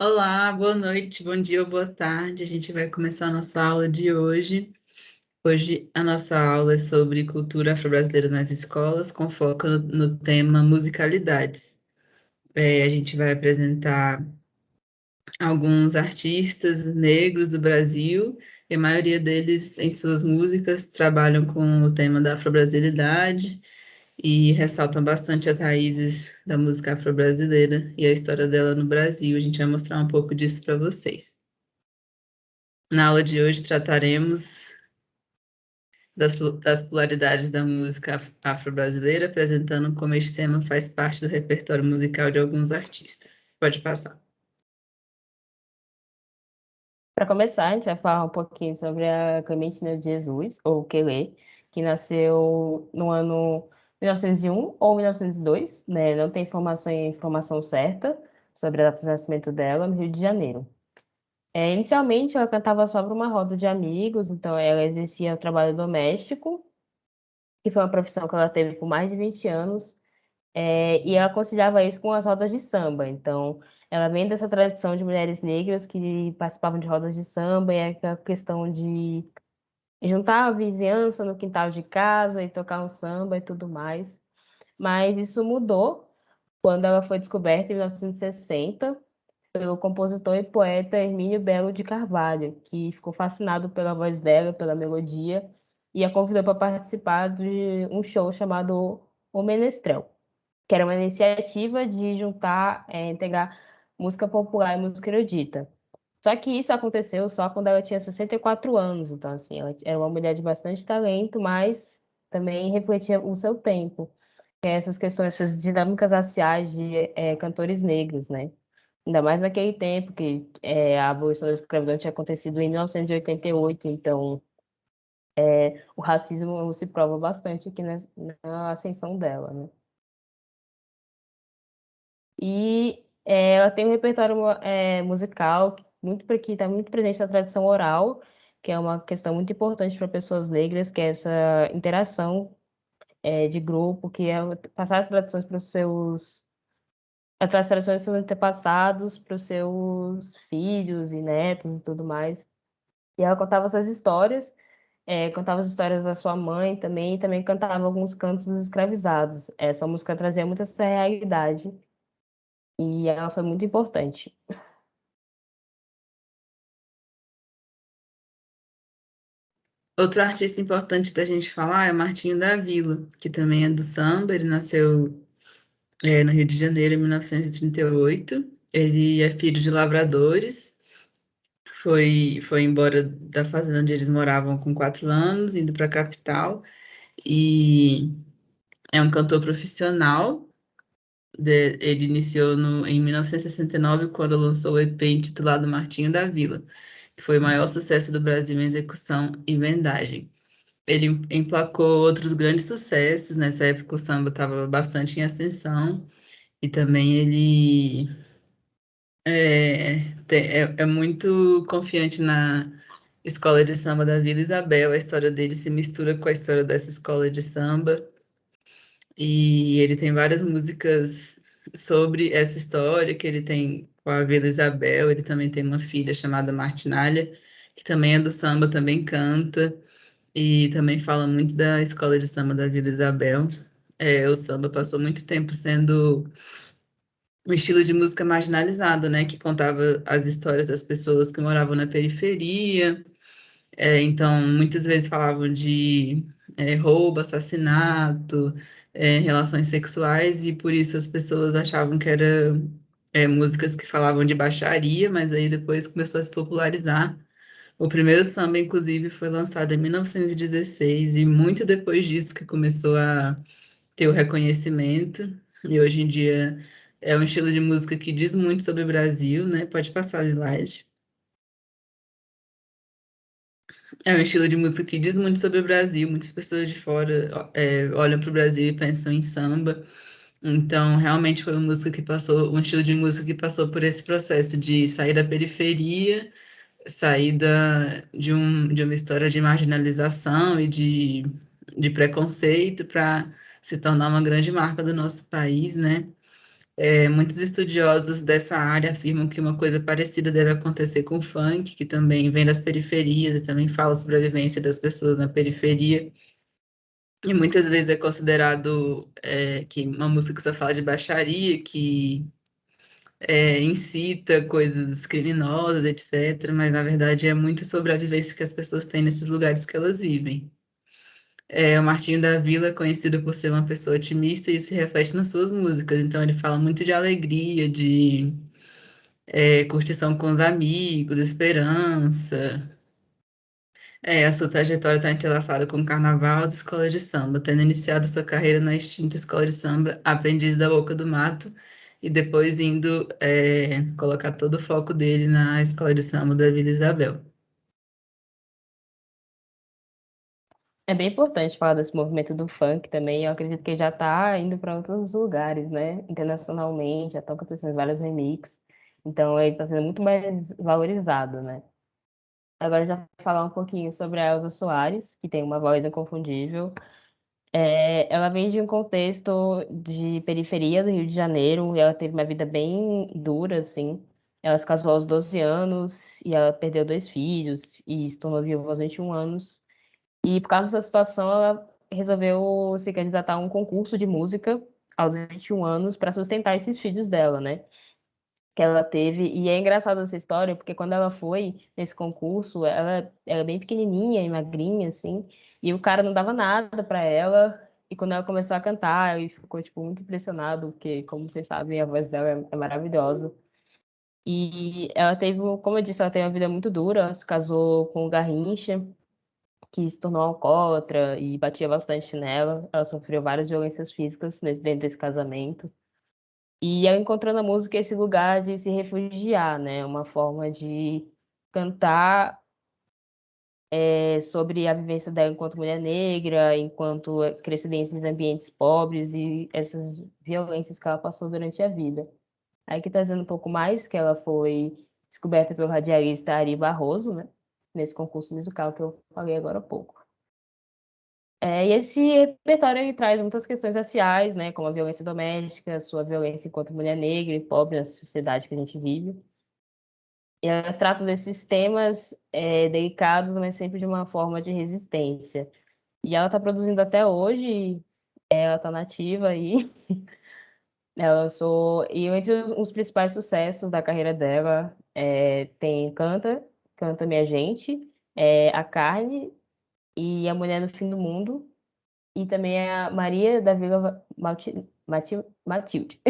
Olá, boa noite, bom dia ou boa tarde. A gente vai começar a nossa aula de hoje. Hoje a nossa aula é sobre cultura afro-brasileira nas escolas, com foco no tema musicalidades. A gente vai apresentar alguns artistas negros do Brasil, e a maioria deles, em suas músicas, trabalham com o tema da afro-brasilidade e ressaltam bastante as raízes da música afro-brasileira e a história dela no Brasil. A gente vai mostrar um pouco disso para vocês. Na aula de hoje trataremos das polaridades da música afro-brasileira, apresentando como este tema faz parte do repertório musical de alguns artistas. Pode passar. Para começar, a gente vai falar um pouquinho sobre a Clementina de Jesus, ou Kelê, que nasceu no ano 1901 ou 1902, né? Não tem informação certa sobre a data de nascimento dela, no Rio de Janeiro. Inicialmente, ela cantava só para uma roda de amigos, então ela exercia o trabalho doméstico, que foi uma profissão que ela teve por mais de 20 anos, e ela conciliava isso com as rodas de samba. Então, ela vem dessa tradição de mulheres negras que participavam de rodas de samba, e é aquela questão de juntar a vizinhança no quintal de casa e tocar um samba e tudo mais. Mas isso mudou quando ela foi descoberta em 1960 pelo compositor e poeta Hermínio Belo de Carvalho, que ficou fascinado pela voz dela, pela melodia, e a convidou para participar de um show chamado O Menestrel, que era uma iniciativa de juntar, integrar música popular e música erudita. Só que isso aconteceu só quando ela tinha 64 anos, então assim, ela era uma mulher de bastante talento, mas também refletia o seu tempo, que é essas questões, essas dinâmicas raciais de cantores negros, né? Ainda mais naquele tempo que a abolição da escravidão tinha acontecido em 1988, então o racismo se prova bastante aqui na ascensão dela, né? E ela tem um repertório musical que está muito presente na tradição oral, que é uma questão muito importante para pessoas negras, que é essa interação de grupo, que é passar as tradições para os seus as tradições dos seus antepassados para os seus filhos e netos e tudo mais. E ela contava essas histórias, contava as histórias da sua mãe também, e também cantava alguns cantos dos escravizados. Essa música trazia muito essa realidade e ela foi muito importante. Outro artista importante da gente falar é Martinho da Vila, que também é do samba. Ele nasceu, no Rio de Janeiro em 1938. Ele é filho de lavradores. Foi embora da fazenda onde eles moravam com 4 anos, indo para a capital. E é um cantor profissional. Ele iniciou em 1969, quando lançou o EP intitulado Martinho da Vila, que foi o maior sucesso do Brasil em execução e vendagem. Ele emplacou outros grandes sucessos. Nessa época o samba estava bastante em ascensão, e também ele é muito confiante na escola de samba da Vila Isabel. A história dele se mistura com a história dessa escola de samba, e ele tem várias músicas sobre essa história que ele tem com a Vila Isabel. Ele também tem uma filha chamada Martinalha, que também é do samba, também canta. E também fala muito da escola de samba da Vila Isabel. O samba passou muito tempo sendo um estilo de música marginalizado, né? Que contava as histórias das pessoas que moravam na periferia. Então, muitas vezes falavam de roubo, assassinato, relações sexuais, e por isso as pessoas achavam que era músicas que falavam de baixaria, mas aí depois começou a se popularizar. O primeiro samba, inclusive, foi lançado em 1916, e muito depois disso que começou a ter o reconhecimento. E hoje em dia é um estilo de música que diz muito sobre o Brasil, né? Pode passar o slide. É um estilo de música que diz muito sobre o Brasil. Muitas pessoas de fora olham para o Brasil e pensam em samba. Então, realmente foi uma música que passou, um estilo de música que passou por esse processo de sair da periferia, saída de uma história de marginalização e de preconceito, para se tornar uma grande marca do nosso país, né? Muitos estudiosos dessa área afirmam que uma coisa parecida deve acontecer com o funk, que também vem das periferias e também fala sobre a vivência das pessoas na periferia. E muitas vezes é considerado que uma música que só fala de baixaria, que incita coisas criminosas, etc. Mas na verdade é muito sobre a vivência que as pessoas têm nesses lugares que elas vivem. O Martinho da Vila é conhecido por ser uma pessoa otimista e isso se reflete nas suas músicas. Então ele fala muito de alegria, de curtição com os amigos, esperança. A sua trajetória está entrelaçada com o carnaval e as escolas de samba, tendo iniciado sua carreira na extinta escola de samba Aprendiz da Boca do Mato, e depois indo colocar todo o foco dele na escola de samba da Vila Isabel. É bem importante falar desse movimento do funk também. Eu acredito que já está indo para outros lugares, né? Internacionalmente, já estão acontecendo vários remixes. Então, ele está sendo muito mais valorizado, né? Agora, já vou falar um pouquinho sobre a Elza Soares, que tem uma voz inconfundível. Ela vem de um contexto de periferia do Rio de Janeiro, e ela teve uma vida bem dura, assim. Ela se casou aos 12 anos e ela perdeu dois filhos e se tornou viúva aos 21 anos. E por causa dessa situação, ela resolveu se candidatar a um concurso de música aos 21 anos para sustentar esses filhos dela, né? Que ela teve. E é engraçada essa história, porque quando ela foi nesse concurso, ela era bem pequenininha e magrinha, assim, e o cara não dava nada para ela. E quando ela começou a cantar, ele ficou, tipo, muito impressionado, porque, como vocês sabem, a voz dela é maravilhosa. E ela teve, como eu disse, ela teve uma vida muito dura. Ela se casou com o Garrincha, que se tornou alcoólatra e batia bastante nela. Ela sofreu várias violências físicas dentro desse casamento. E ela encontrou na música esse lugar de se refugiar, né? Uma forma de cantar sobre a vivência dela enquanto mulher negra, enquanto crescida em ambientes pobres e essas violências que ela passou durante a vida. Aí que trazendo um pouco mais, que ela foi descoberta pelo radialista Ari Barroso, né? Nesse concurso musical que eu falei agora há pouco. E esse repertório ele traz muitas questões raciais, né, como a violência doméstica, sua violência enquanto mulher negra e pobre na sociedade que a gente vive. E elas tratam desses temas delicados, mas sempre de uma forma de resistência. E ela está produzindo até hoje, ela está nativa aí. Ela lançou, e entre os principais sucessos da carreira dela tem Canta Minha Gente, A Carne e A Mulher no Fim do Mundo. E também a Maria da Vila Matilde.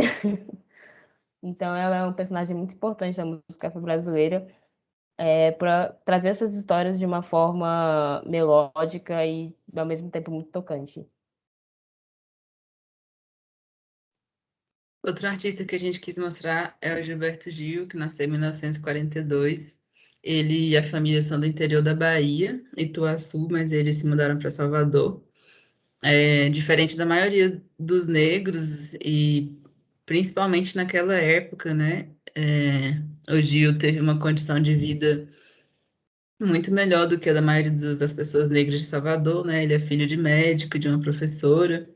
Então, ela é um personagem muito importante da música afro-brasileira, para trazer essas histórias de uma forma melódica e, ao mesmo tempo, muito tocante. Outro artista que a gente quis mostrar é o Gilberto Gil, que nasceu em 1942. Ele e a família são do interior da Bahia, Ituaçu, mas eles se mudaram para Salvador. Diferente da maioria dos negros, e principalmente naquela época, né? O Gil teve uma condição de vida muito melhor do que a da maioria das pessoas negras de Salvador, né? Ele é filho de médico, de uma professora.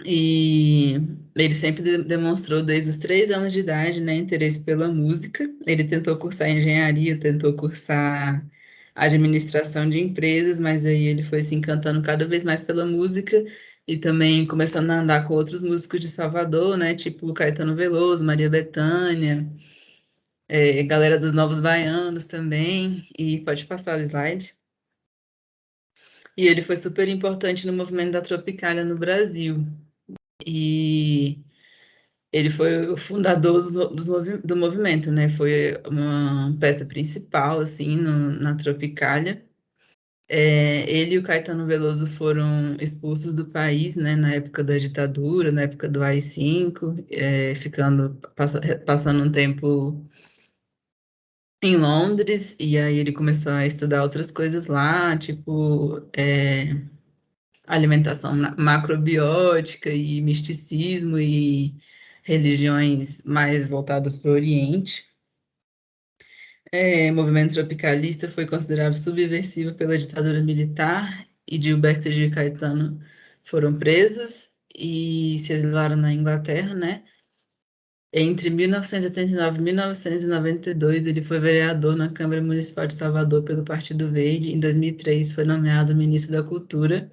E ele sempre demonstrou desde os 3 anos de idade, né, interesse pela música. Ele tentou cursar engenharia, tentou cursar administração de empresas, mas aí ele foi se encantando cada vez mais pela música e também começando a andar com outros músicos de Salvador, né, tipo Caetano Veloso, Maria Bethânia, galera dos Novos Baianos também. E pode passar o slide. E ele foi super importante no movimento da Tropicália no Brasil. E ele foi o fundador do movimento, né? Foi uma peça principal, assim, na Tropicália. Ele e o Caetano Veloso foram expulsos do país, né? Na época da ditadura, na época do AI-5, passando um tempo em Londres, e aí ele começou a estudar outras coisas lá, tipo, alimentação macrobiótica e misticismo e religiões mais voltadas para o Oriente. O movimento tropicalista foi considerado subversivo pela ditadura militar e Gilberto Gil e Caetano foram presos e se exilaram na Inglaterra, né? Entre 1989 e 1992, ele foi vereador na Câmara Municipal de Salvador pelo Partido Verde. Em 2003, foi nomeado ministro da Cultura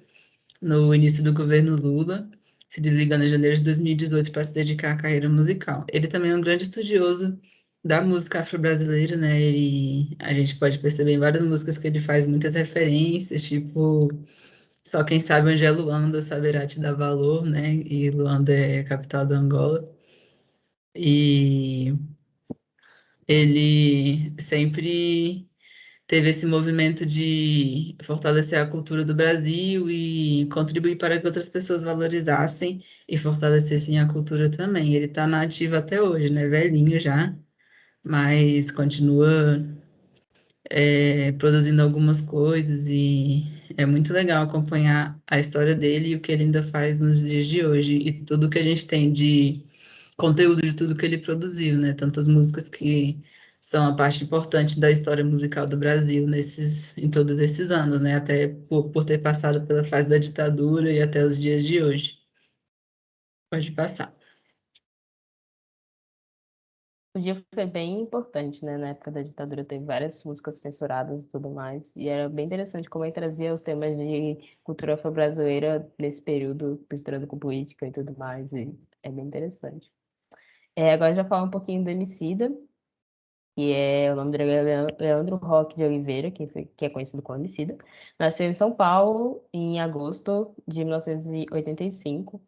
no início do governo Lula, se desligando em janeiro de 2018 para se dedicar à carreira musical. Ele também é um grande estudioso da música afro-brasileira, né? A gente pode perceber em várias músicas que ele faz muitas referências, tipo Só Quem Sabe Onde é Luanda saberá te dar valor, né? E Luanda é a capital da Angola. E ele sempre teve esse movimento de fortalecer a cultura do Brasil e contribuir para que outras pessoas valorizassem e fortalecessem a cultura também. Ele está na ativa até hoje, né? Velhinho já, mas continua produzindo algumas coisas e é muito legal acompanhar a história dele e o que ele ainda faz nos dias de hoje e tudo que a gente tem de conteúdo de tudo que ele produziu, né? Tantas músicas que são a parte importante da história musical do Brasil em todos esses anos, né? Até por ter passado pela fase da ditadura e até os dias de hoje. Pode passar. O dia foi bem importante, né? Na época da ditadura teve várias músicas censuradas e tudo mais. E era bem interessante como ele trazia os temas de cultura afro-brasileira nesse período, misturando com política e tudo mais. E é bem interessante. Agora já falar um pouquinho do Emicida, que é o nome dele é Leandro Roque de Oliveira, que é conhecido como Emicida. Nasceu em São Paulo em agosto de 1985.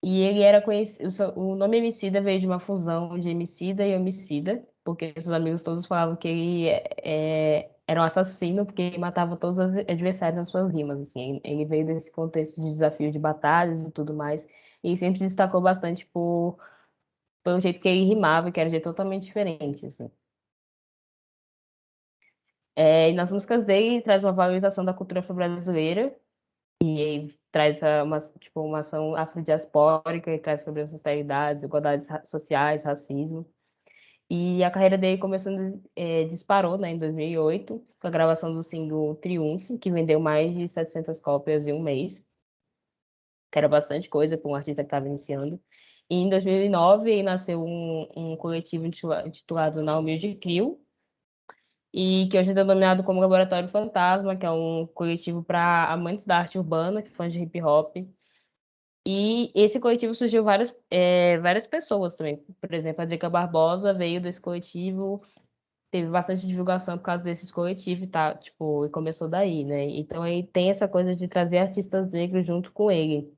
E ele era conhecido, o nome Emicida veio de uma fusão de Emicida e Homicida, porque seus amigos todos falavam que ele era um assassino, porque ele matava todos os adversários nas suas rimas, assim. Ele veio desse contexto de desafio de batalhas e tudo mais, e sempre se destacou bastante pelo jeito que ele rimava, que era um jeito totalmente diferente, assim. E nas músicas dele traz uma valorização da cultura afro-brasileira, traz tipo, uma ação afrodiaspórica e traz sobre ancestralidades, igualdades sociais, racismo. E a carreira dele começou, disparou, né, em 2008, com a gravação do single Triunfo, que vendeu mais de 700 cópias em um mês, que era bastante coisa para um artista que estava iniciando. E em 2009 ele nasceu um coletivo intitulado Now Music Crew, e que hoje é denominado como Laboratório Fantasma, que é um coletivo para amantes da arte urbana, fãs de hip hop. E esse coletivo surgiu várias pessoas também. Por exemplo, a Drica Barbosa veio desse coletivo, teve bastante divulgação por causa desse coletivo e tá, tipo, e começou daí, né? Então ele tem essa coisa de trazer artistas negros junto com ele.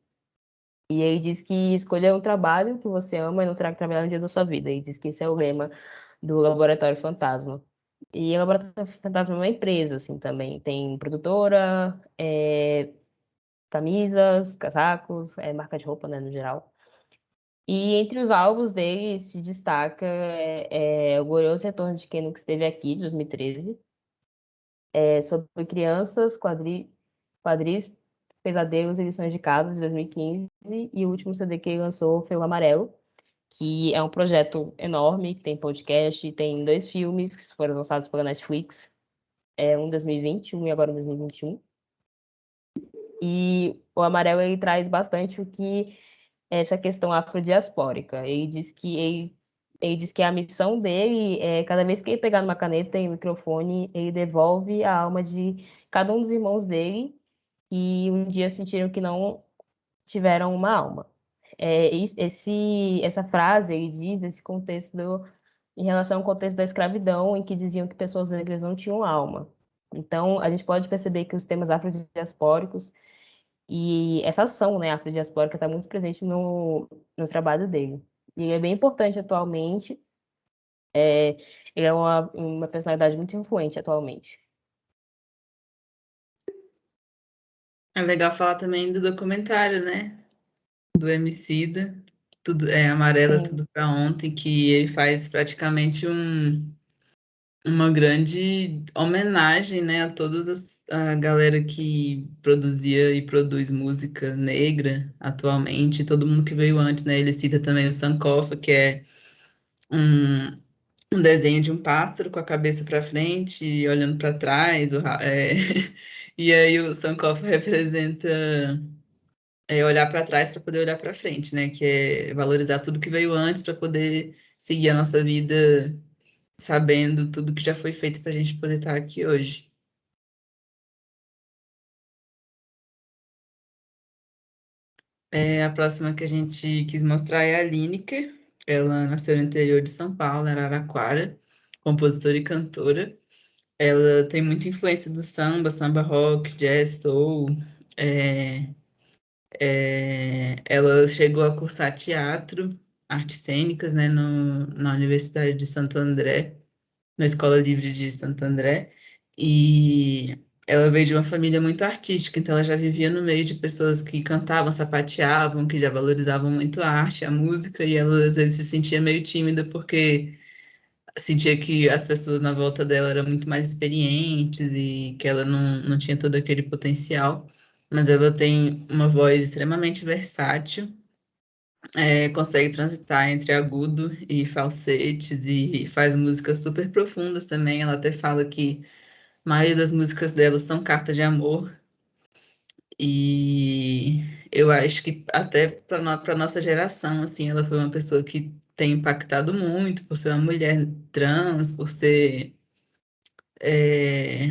E ele diz que escolher um trabalho que você ama e não terá que trabalhar no dia da sua vida. Ele diz que esse é o lema do Laboratório Fantasma. E o Laboratório Fantasma é uma empresa, assim, também. Tem produtora, camisas, casacos, marca de roupa, né, no geral. E entre os alvos dele se destaca o Glorioso Retorno de Quem Nunca Esteve Aqui, de 2013, sobre crianças, quadris, pesadelos e lições de casa, de 2015, e o último CD que ele lançou foi o Amarelo, que é um projeto enorme, que tem podcast, tem 2 filmes que foram lançados pela Netflix, um em 2020, um e agora em 2021. E o Amarelo ele traz bastante o que essa questão afrodiaspórica. Ele diz que a missão dele é, cada vez que ele pegar numa caneta e um microfone, ele devolve a alma de cada um dos irmãos dele que um dia sentiram que não tiveram uma alma. Essa frase, ele diz, nesse contexto, em relação ao contexto da escravidão, em que diziam que pessoas negras não tinham alma. Então, a gente pode perceber que os temas afrodiaspóricos e essa ação, né, afrodiaspórica está muito presente no trabalho dele. E ele é bem importante atualmente. Ele é uma personalidade muito influente atualmente. É legal falar também do documentário, né? Do Emicida, tudo é Amarela, Sim, tudo para ontem, que ele faz praticamente uma grande homenagem, né, a a galera que produzia e produz música negra atualmente, todo mundo que veio antes, né? Ele cita também o Sankofa, que é um, um desenho de um pássaro com a cabeça para frente e olhando para trás, e aí o Sankofa representa olhar para trás para poder olhar para frente, né? Que é valorizar tudo que veio antes para poder seguir a nossa vida sabendo tudo que já foi feito para a gente poder estar aqui hoje. A próxima que a gente quis mostrar é a Lineker. Ela nasceu no interior de São Paulo, em Araraquara, compositora e cantora. Ela tem muita influência do samba, samba rock, jazz, soul. É, ela chegou a cursar teatro, artes cênicas, né, na Universidade de Santo André, na Escola Livre de Santo André, e ela veio de uma família muito artística, então ela já vivia no meio de pessoas que cantavam, sapateavam, que já valorizavam muito a arte, a música, e ela às vezes se sentia meio tímida porque sentia que as pessoas na volta dela eram muito mais experientes e que ela não tinha todo aquele potencial, mas ela tem uma voz extremamente versátil, consegue transitar entre agudo e falsetes e faz músicas super profundas também. Ela até fala que a maioria das músicas dela são cartas de amor e eu acho que até para nossa geração, assim, ela foi uma pessoa que tem impactado muito por ser uma mulher trans, por ser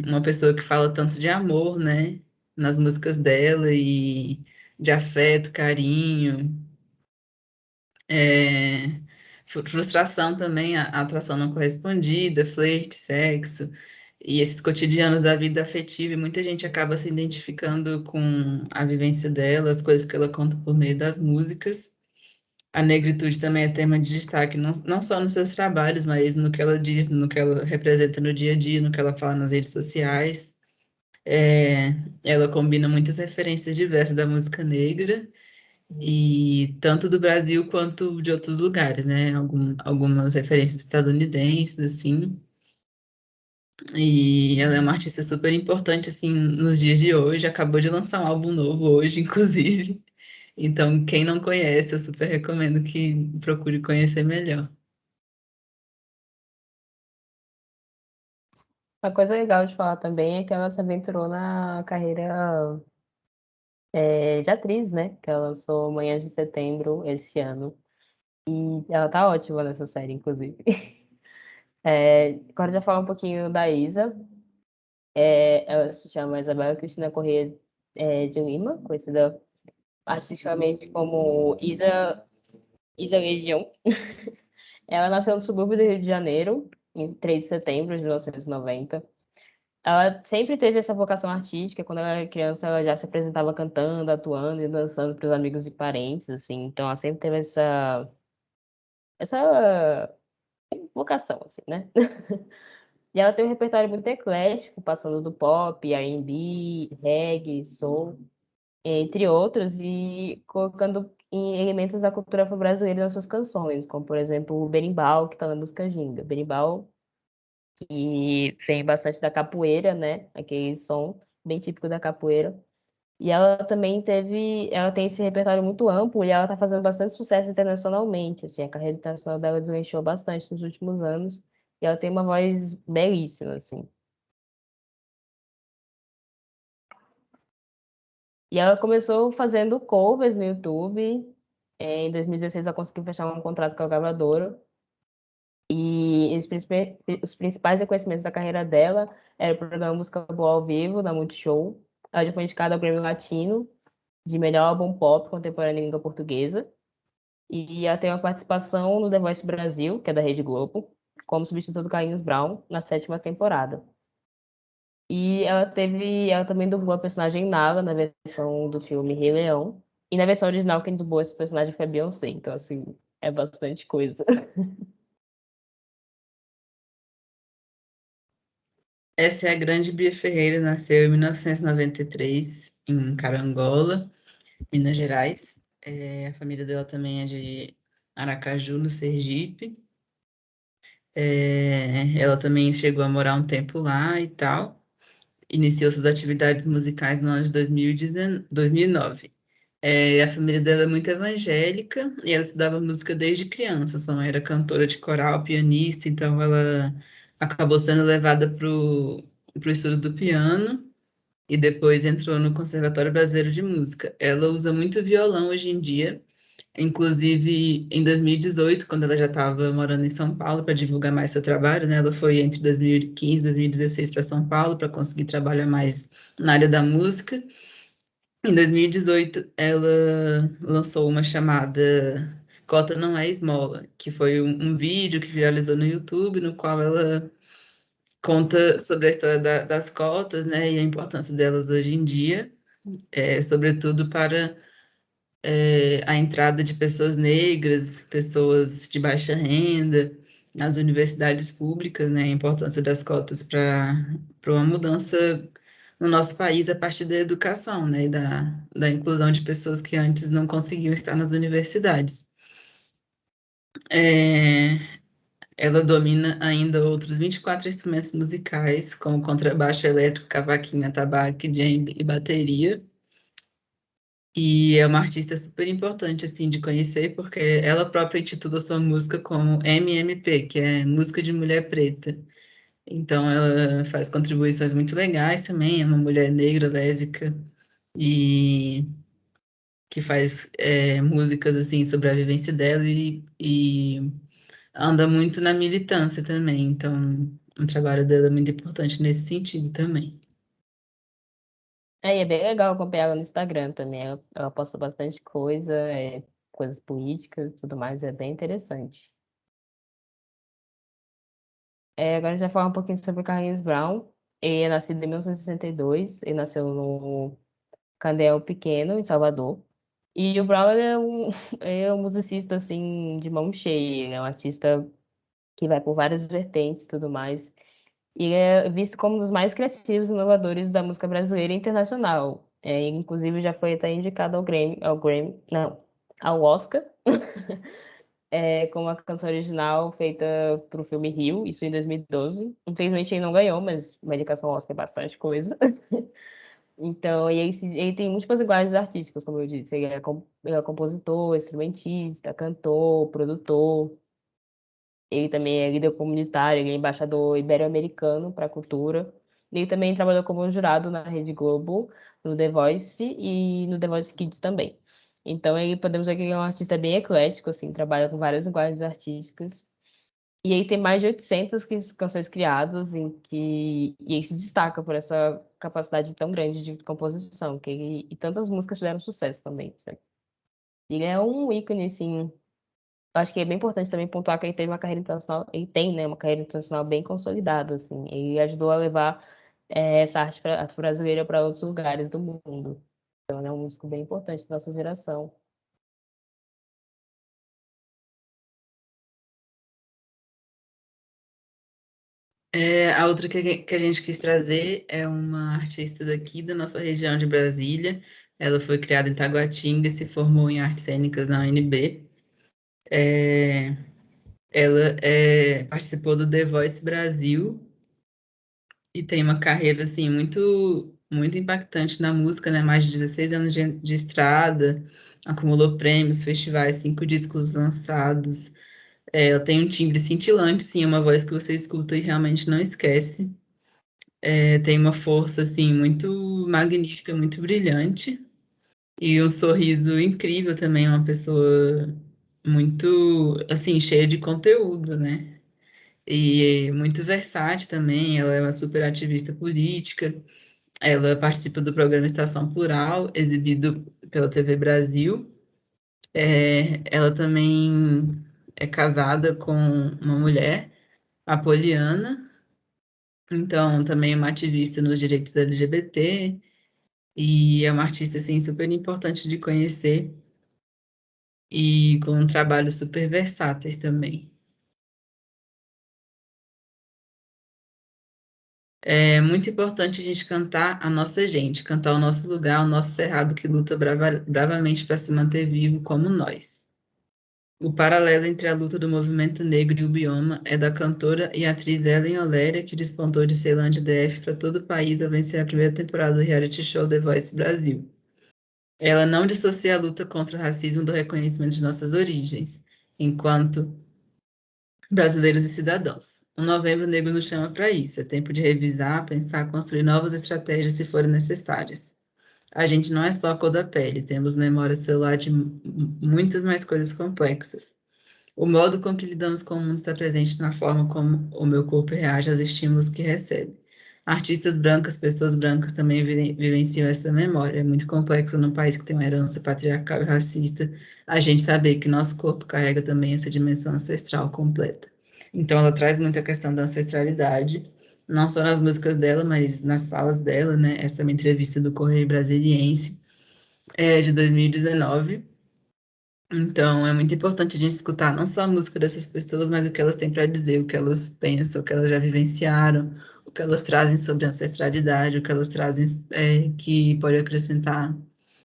uma pessoa que fala tanto de amor, né, nas músicas dela e de afeto, carinho, é, frustração também, a atração não correspondida, flerte, sexo e esses cotidianos da vida afetiva, e muita gente acaba se identificando com a vivência dela, as coisas que ela conta por meio das músicas. A negritude também é tema de destaque, não só nos seus trabalhos, mas no que ela diz, no que ela representa no dia a dia, no que ela fala nas redes sociais. É, ela combina muitas referências diversas da música negra, e tanto do Brasil quanto de outros lugares, né? Algumas referências estadunidenses, assim. E ela é uma artista super importante, assim, nos dias de hoje. Acabou de lançar um álbum novo hoje, inclusive. Então, quem não conhece, eu super recomendo que procure conhecer melhor. Uma coisa legal de falar também é que ela se aventurou na carreira de atriz, né? Que ela lançou Manhãs de Setembro esse ano. E ela tá ótima nessa série, inclusive. Agora já falar um pouquinho da Isa. Ela se chama Isabela Cristina Corrêa de Lima, conhecida artisticamente como Isa Legião. Ela nasceu no subúrbio do Rio de Janeiro, em 3 de setembro de 1990. Ela sempre teve essa vocação artística. Quando ela era criança, ela já se apresentava cantando, atuando e dançando para os amigos e parentes, assim. Então, ela sempre teve essa vocação, assim, né? E ela tem um repertório muito eclético, passando do pop, R&B, reggae, soul, entre outros, e colocando elementos da cultura afro-brasileira nas suas canções, como, por exemplo, o berimbau, que está na música Ginga. Berimbau, que vem bastante da capoeira, né? Aquele som bem típico da capoeira. E ela tem esse repertório muito amplo e ela está fazendo bastante sucesso internacionalmente, assim, a carreira internacional dela deslanchou bastante nos últimos anos e ela tem uma voz belíssima, assim. E ela começou fazendo covers no YouTube. Em 2016 ela conseguiu fechar um contrato com a gravadora. E os principais reconhecimentos da carreira dela era o programa Música Boa ao Vivo, da Multishow. Ela já foi indicada ao Grammy Latino de melhor álbum pop contemporâneo em língua portuguesa. E ela tem uma participação no The Voice Brasil, que é da Rede Globo, como substituto do Carlinhos Brown, na 7ª temporada. E ela também dublou a personagem Nala na versão do filme Rei Leão. E na versão original, quem dublou esse personagem foi a Beyoncé. Então, assim, é bastante coisa. Essa é a grande Bia Ferreira, nasceu em 1993, em Carangola, Minas Gerais. A família dela também é de Aracaju, no Sergipe. Ela também chegou a morar um tempo lá e tal. Iniciou suas atividades musicais no ano de 2009. A família dela é muito evangélica e ela estudava música desde criança. Sua mãe era cantora de coral, pianista, então ela acabou sendo levada para o estudo do piano e depois entrou no Conservatório Brasileiro de Música. Ela usa muito violão hoje em dia, inclusive em 2018, quando ela já estava morando em São Paulo para divulgar mais seu trabalho, né? Ela foi entre 2015 e 2016 para São Paulo para conseguir trabalhar mais na área da música. Em 2018, ela lançou uma chamada Cota Não É Esmola, que foi um vídeo que viralizou no YouTube, no qual ela conta sobre a história das cotas, né, e a importância delas hoje em dia, sobretudo para a entrada de pessoas negras, pessoas de baixa renda nas universidades públicas, né, a importância das cotas para uma mudança no nosso país a partir da educação, né, e da inclusão de pessoas que antes não conseguiam estar nas universidades. É, ela domina ainda outros 24 instrumentos musicais, como contrabaixo elétrico, cavaquinho, atabaque, djembe e bateria. E é uma artista super importante, assim, de conhecer, porque ela própria intitula sua música como MMP, que é Música de Mulher Preta. Então, ela faz contribuições muito legais também, é uma mulher negra, lésbica, e que faz músicas, assim, sobre a vivência dela e anda muito na militância também. Então, o trabalho dela é muito importante nesse sentido também. É bem legal acompanhar ela no Instagram também. Ela posta bastante coisa, coisas políticas e tudo mais, é bem interessante. Agora a gente vai falar um pouquinho sobre o Carlinhos Brown. Ele é nascido em 1962, ele nasceu no Candeal Pequeno, em Salvador. E o Brown ele é um musicista assim de mão cheia, ele é um artista que vai por várias vertentes e tudo mais. E ele é visto como um dos mais criativos e inovadores da música brasileira e internacional. Ele, inclusive, já foi até indicado não, ao Oscar, com uma canção original feita para o filme Rio, isso em 2012. Infelizmente ele não ganhou, mas uma indicação ao Oscar é bastante coisa. Então, ele tem múltiplas linguagens artísticas, como eu disse. Ele é compositor, instrumentista, cantor, produtor. Ele também é líder comunitário, ele é embaixador ibero-americano para a cultura. Ele também trabalhou como jurado na Rede Globo, no The Voice e no The Voice Kids também. Então, ele podemos dizer que ele é um artista bem eclético, assim, trabalha com várias linguagens artísticas. E ele tem mais de 800 canções criadas, e ele se destaca por essa capacidade tão grande de composição, e tantas músicas fizeram sucesso também, sabe? Ele é um ícone, assim. Acho que é bem importante também pontuar que ele teve uma carreira internacional, ele tem, né, uma carreira internacional bem consolidada, assim. Ele ajudou a levar essa arte brasileira para outros lugares do mundo. Então, ele é um músico bem importante para nossa geração. A outra que a gente quis trazer é uma artista daqui da nossa região de Brasília. Ela foi criada em Taguatinga e se formou em artes cênicas na UNB. É, ela participou do The Voice Brasil e tem uma carreira assim muito impactante na música, né? Mais de 16 anos de estrada, acumulou prêmios, festivais, 5 discos lançados. Ela tem um timbre cintilante, sim, uma voz que você escuta e realmente não esquece. Tem uma força assim muito magnífica, muito brilhante e um sorriso incrível também, uma pessoa muito assim cheia de conteúdo, né? E muito versátil também. Ela é uma super ativista política. Ela participa do programa Estação Plural, exibido pela TV Brasil. Ela também é casada com uma mulher, a Poliana, então também é uma ativista nos direitos LGBT. E é uma artista, assim, super importante de conhecer e com um trabalho super versáteis também. É muito importante a gente cantar a nossa gente, cantar o nosso lugar, o nosso cerrado que luta bravamente para se manter vivo como nós. O paralelo entre a luta do movimento negro e o bioma é da cantora e atriz Ellen Oléria, que despontou de Ceilândia DF para todo o país ao vencer a primeira temporada do reality show The Voice Brasil. Ela não dissocia a luta contra o racismo do reconhecimento de nossas origens, enquanto brasileiros e cidadãos. O Novembro Negro nos chama para isso. É tempo de revisar, pensar, construir novas estratégias se forem necessárias. A gente não é só a cor da pele, temos memória celular de muitas mais coisas complexas. O modo com que lidamos com o mundo está presente na forma como o meu corpo reage aos estímulos que recebe. Artistas brancas, pessoas brancas também vivenciam essa memória. É muito complexo num país que tem uma herança patriarcal e racista, a gente saber que nosso corpo carrega também essa dimensão ancestral completa. Então, ela traz muita questão da ancestralidade, não só nas músicas dela, mas nas falas dela, né? Essa é uma entrevista do Correio Brasiliense, de 2019. Então, é muito importante a gente escutar não só a música dessas pessoas, mas o que elas têm para dizer, o que elas pensam, o que elas já vivenciaram, o que elas trazem sobre ancestralidade, o que elas trazem que pode acrescentar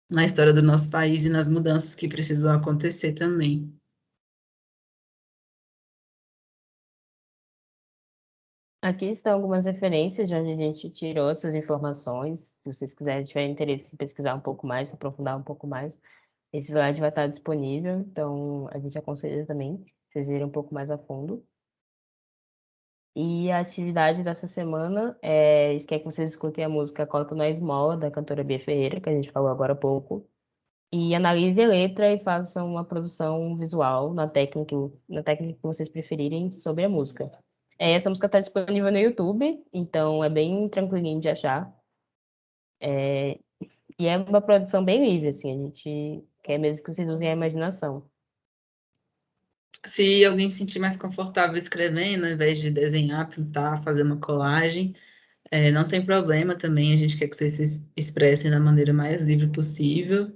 na história do nosso país e nas mudanças que precisam acontecer também. Aqui estão algumas referências de onde a gente tirou essas informações. Se vocês quiserem, tiverem interesse em pesquisar um pouco mais, aprofundar um pouco mais, esse slide vai estar disponível. Então, a gente aconselha também vocês irem um pouco mais a fundo. E a atividade dessa semana quer que vocês escutem a música Coloca na Esmola, da cantora Bia Ferreira, que a gente falou agora há pouco. E analise a letra e façam uma produção visual na técnica que vocês preferirem sobre a música. Essa música está disponível no YouTube, então é bem tranquilinho de achar. E é uma produção bem livre, assim, a gente quer mesmo que vocês usem a imaginação. Se alguém se sentir mais confortável escrevendo, ao invés de desenhar, pintar, fazer uma colagem, não tem problema também, a gente quer que vocês se expressem da maneira mais livre possível.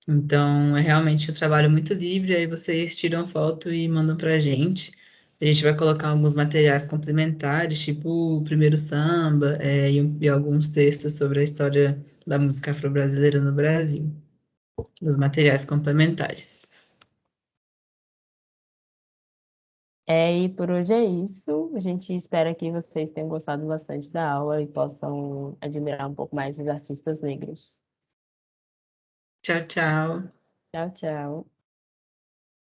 Então, é realmente um trabalho muito livre, aí vocês tiram foto e mandam para a gente. A gente vai colocar alguns materiais complementares, tipo o primeiro samba, e alguns textos sobre a história da música afro-brasileira no Brasil, nos materiais complementares. E por hoje é isso. A gente espera que vocês tenham gostado bastante da aula e possam admirar um pouco mais os artistas negros. Tchau, tchau. Tchau, tchau.